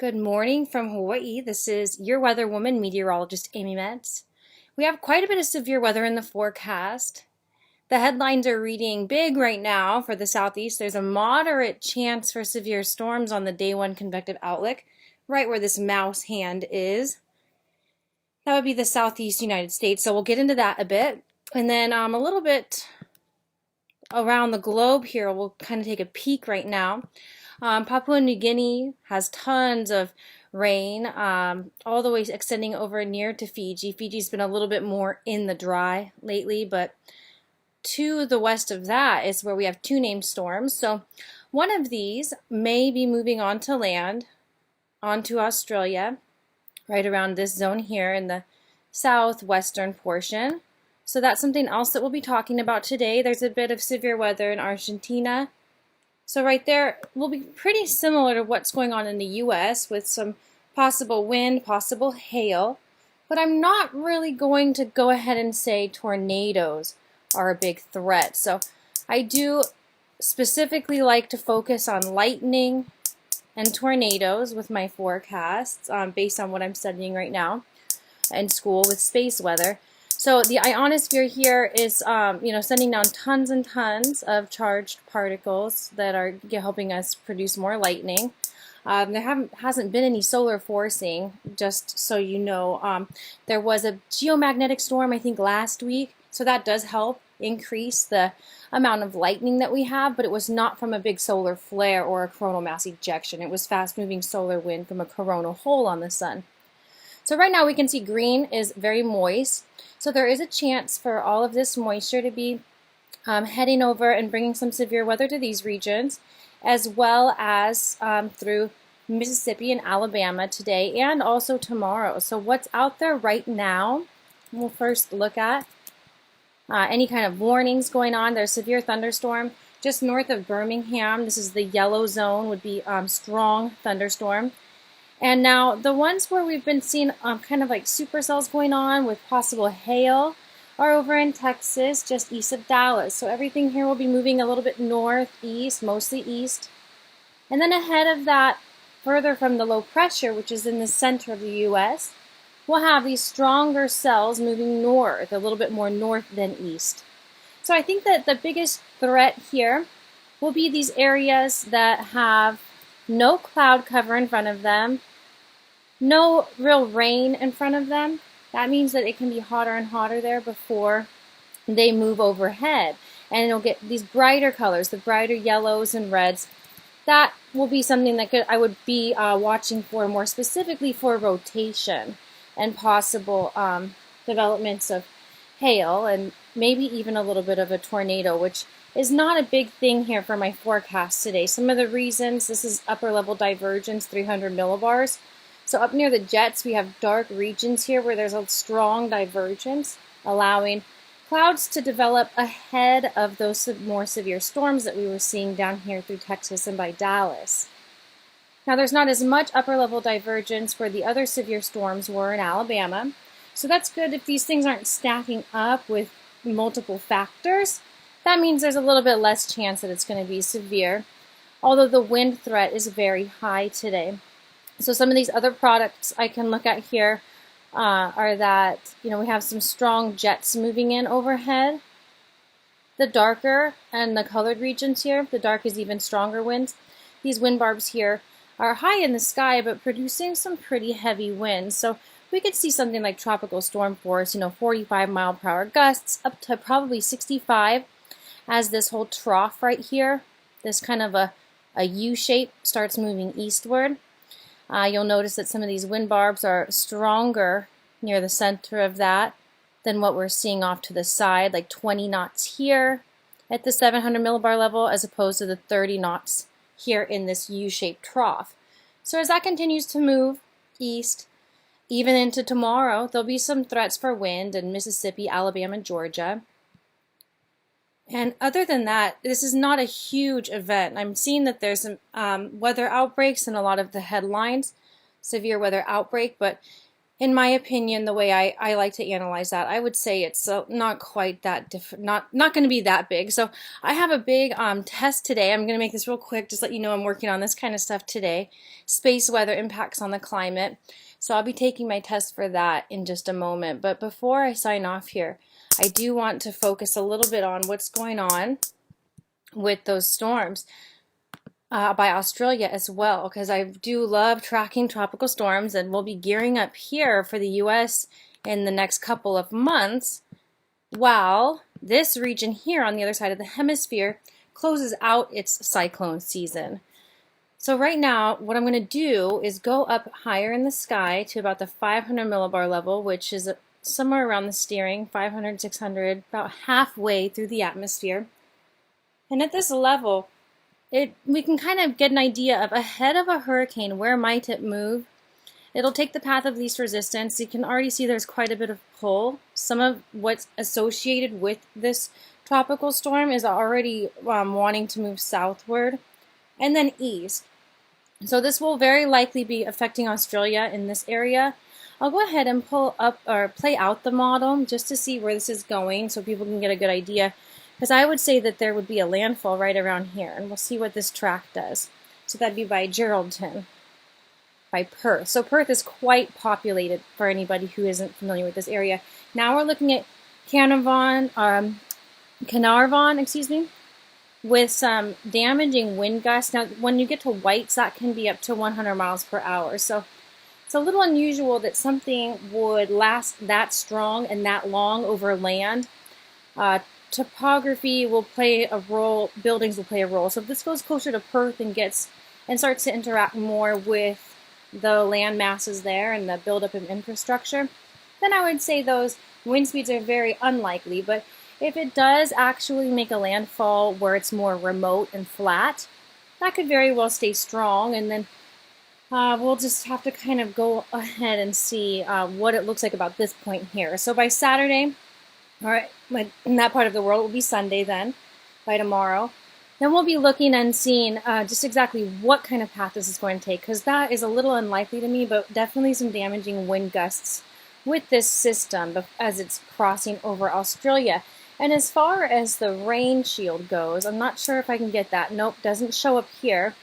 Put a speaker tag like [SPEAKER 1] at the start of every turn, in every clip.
[SPEAKER 1] Good morning from Hawaii. This is your weather woman, meteorologist Amy Metz. We have quite a bit of severe weather in the forecast. The headlines are reading big right now for the southeast. There's a moderate chance for severe storms on the day one convective outlook, right where this mouse hand is. That would be the southeast United States, so we'll get into that a bit. And then a little bit around the globe here, we'll kind of take a peek right now. Papua New Guinea has tons of rain, all the way extending over near to Fiji. Fiji's been a little bit more in the dry lately, but to the west of that is where we have two named storms. So one of these may be moving on to land, onto Australia, right around this zone here in the southwestern portion. So that's something else that we'll be talking about today. There's a bit of severe weather in Argentina. So right there will be pretty similar to what's going on in the U.S. with some possible wind, possible hail. But I'm not really going to go ahead and say tornadoes are a big threat. So I do specifically like to focus on lightning and tornadoes with my forecasts based on what I'm studying right now in school with space weather. So the ionosphere here is, sending down tons and tons of charged particles that are helping us produce more lightning. There hasn't been any solar forcing, just so you know. There was a geomagnetic storm, I think, last week, so that does help increase the amount of lightning that we have, but it was not from a big solar flare or a coronal mass ejection. It was fast-moving solar wind from a coronal hole on the sun. So right now we can see green is very moist. So there is a chance for all of this moisture to be heading over and bringing some severe weather to these regions, as well as through Mississippi and Alabama today and also tomorrow. So what's out there right now, we'll first look at any kind of warnings going on. There's severe thunderstorm just north of Birmingham. This is the yellow zone, would be strong thunderstorm. And now the ones where we've been seeing kind of like supercells going on with possible hail are over in Texas, just east of Dallas. So everything here will be moving a little bit northeast, mostly east. And then ahead of that, further from the low pressure, which is in the center of the U.S., we'll have these stronger cells moving north, a little bit more north than east. So I think that the biggest threat here will be these areas that have no cloud cover in front of them, no real rain in front of them. That means that it can be hotter and hotter there before they move overhead. And it'll get these brighter colors, the brighter yellows and reds. That will be something that I would be watching for more specifically for rotation and possible developments of hail and maybe even a little bit of a tornado, which is not a big thing here for my forecast today. Some of the reasons, this is upper level divergence, 300 millibars. So up near the jets, we have dark regions here where there's a strong divergence, allowing clouds to develop ahead of those more severe storms that we were seeing down here through Texas and by Dallas. Now there's not as much upper level divergence where the other severe storms were in Alabama. So that's good if these things aren't stacking up with multiple factors. That means there's a little bit less chance that it's going to be severe, although the wind threat is very high today. So some of these other products I can look at here are that, we have some strong jets moving in overhead. The darker and the colored regions here, the dark is even stronger winds. These wind barbs here are high in the sky, but producing some pretty heavy winds. So we could see something like tropical storm force, 45 mile per hour gusts up to probably 65 as this whole trough right here, this kind of a U shape starts moving eastward. You'll notice that some of these wind barbs are stronger near the center of that than what we're seeing off to the side, like 20 knots here at the 700 millibar level as opposed to the 30 knots here in this U-shaped trough. So as that continues to move east, even into tomorrow, there'll be some threats for wind in Mississippi, Alabama, and Georgia. And other than that, this is not a huge event. I'm seeing that there's some weather outbreaks in a lot of the headlines, severe weather outbreak, but in my opinion, the way I like to analyze that, I would say it's not quite that different, not going to be that big. So I have a big test today. I'm going to make this real quick, just let you know I'm working on this kind of stuff today. Space weather impacts on the climate. So I'll be taking my test for that in just a moment. But before I sign off here, I do want to focus a little bit on what's going on with those storms. By Australia as well, because I do love tracking tropical storms, and we'll be gearing up here for the US in the next couple of months, while this region here on the other side of the hemisphere closes out its cyclone season. So right now, what I'm going to do is go up higher in the sky to about the 500 millibar level, which is somewhere around the steering, 500, 600, about halfway through the atmosphere. And at this level, we can kind of get an idea of ahead of a hurricane, where might it move. It'll take the path of least resistance. You can already see there's quite a bit of pull. Some of what's associated with this tropical storm is already wanting to move southward and then east. So this will very likely be affecting Australia in this area. I'll go ahead and pull up or play out the model just to see where this is going so people can get a good idea. Because I would say that there would be a landfall right around here, and we'll see what this track does. So that'd be by Geraldton, by Perth. So Perth is quite populated for anybody who isn't familiar with this area. Now we're looking at Carnarvon, with some damaging wind gusts. Now, when you get to whites, that can be up to 100 miles per hour. So it's a little unusual that something would last that strong and that long over land. Topography will play a role, buildings will play a role. So if this goes closer to Perth and starts to interact more with the land masses there and the buildup of infrastructure, then I would say those wind speeds are very unlikely. But if it does actually make a landfall where it's more remote and flat, that could very well stay strong, and then we'll just have to kind of go ahead and see what it looks like about this point here. So by Saturday, all right, in that part of the world, it will be Sunday then, by tomorrow. Then we'll be looking and seeing just exactly what kind of path this is going to take, because that is a little unlikely to me, but definitely some damaging wind gusts with this system as it's crossing over Australia. And as far as the rain shield goes, I'm not sure if I can get that. Nope, doesn't show up here.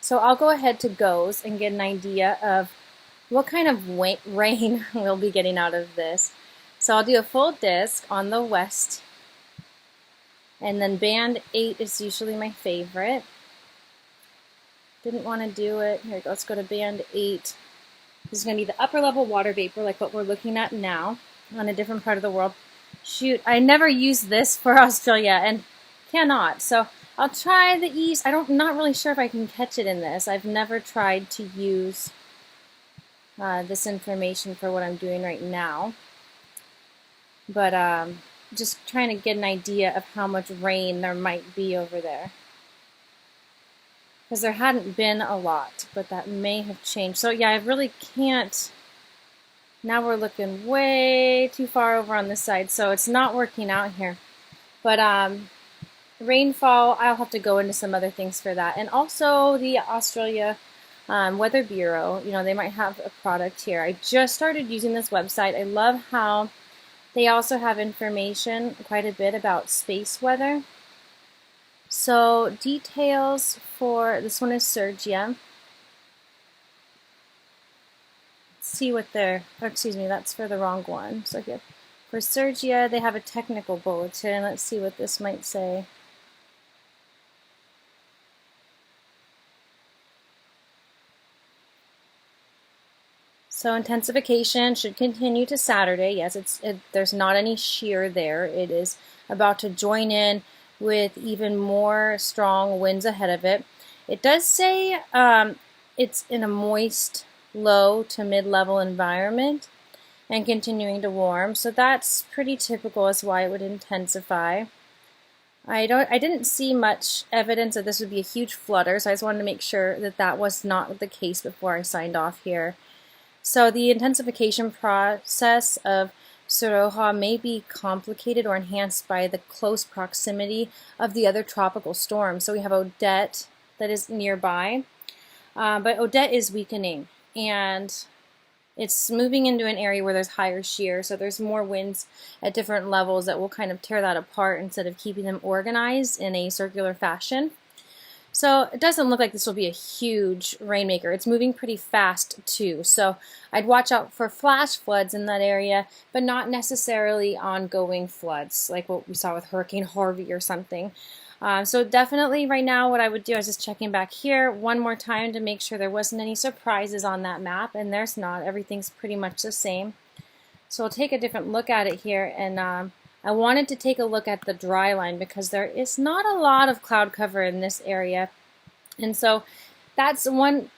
[SPEAKER 1] So I'll go ahead to GOES and get an idea of what kind of rain we'll be getting out of this. So I'll do a full disk on the west, and then band 8 is usually my favorite. Didn't want to do it. Here we go. Let's go to band 8. This is going to be the upper level water vapor, like what we're looking at now on a different part of the world. Shoot, I never used this for Australia and cannot. So I'll try the east. Not really sure if I can catch it in this. I've never tried to use this information for what I'm doing right now. But just trying to get an idea of how much rain there might be over there. Because there hadn't been a lot, but that may have changed. So yeah, I really can't. Now we're looking way too far over on this side, so it's not working out here. But rainfall, I'll have to go into some other things for that. And also the Australia Weather Bureau, they might have a product here. I just started using this website. I love how they also have information quite a bit about space weather. So details for, this one is Sergia. Let's see what that's for the wrong one. So here, for Sergia, they have a technical bulletin. Let's see what this might say. So intensification should continue to Saturday. Yes, there's not any shear there. It is about to join in with even more strong winds ahead of it. It does say it's in a moist, low to mid-level environment and continuing to warm. So that's pretty typical as why it would intensify. I didn't see much evidence that this would be a huge flutter, so I just wanted to make sure that that was not the case before I signed off here. So the intensification process of Siroja may be complicated or enhanced by the close proximity of the other tropical storms. So we have Odette that is nearby, but Odette is weakening, and It's moving into an area where there's higher shear, so there's more winds at different levels that will kind of tear that apart instead of keeping them organized in a circular fashion. So it doesn't look like this will be a huge rainmaker. It's moving pretty fast too. So I'd watch out for flash floods in that area, but not necessarily ongoing floods like what we saw with Hurricane Harvey or something. So definitely right now what I would do is just checking back here one more time to make sure there wasn't any surprises on that map, and there's not. Everything's pretty much the same. So I'll take a different look at it here, and I wanted to take a look at the dry line because there is not a lot of cloud cover in this area. And so that's one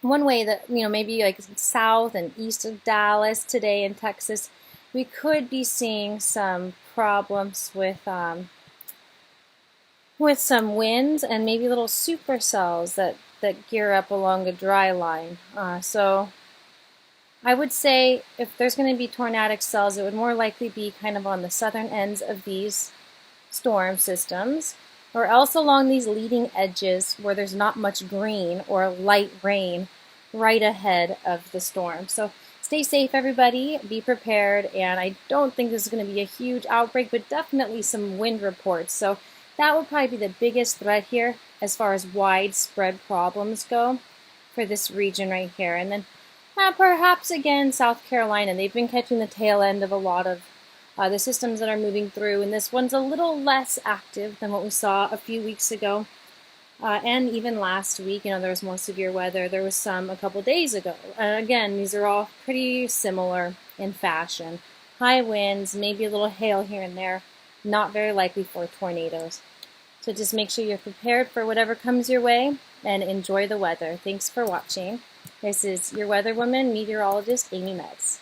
[SPEAKER 1] way that, maybe like south and east of Dallas today in Texas, we could be seeing some problems with some winds and maybe little supercells that gear up along the dry line. So I would say if there's going to be tornadic cells, it would more likely be kind of on the southern ends of these storm systems, or else along these leading edges where there's not much green or light rain right ahead of the storm. So stay safe, everybody. Be prepared. And I don't think this is going to be a huge outbreak, but definitely some wind reports. So that will probably be the biggest threat here as far as widespread problems go for this region right here. And then perhaps again South Carolina. They've been catching the tail end of a lot of the systems that are moving through, and this one's a little less active than what we saw a few weeks ago. And even last week, there was more severe weather. There was some a couple days ago. Again, these are all pretty similar in fashion. High winds, maybe a little hail here and there. Not very likely for tornadoes. So just make sure you're prepared for whatever comes your way and enjoy the weather. Thanks for watching. This is your weather woman, meteorologist Amy Metz.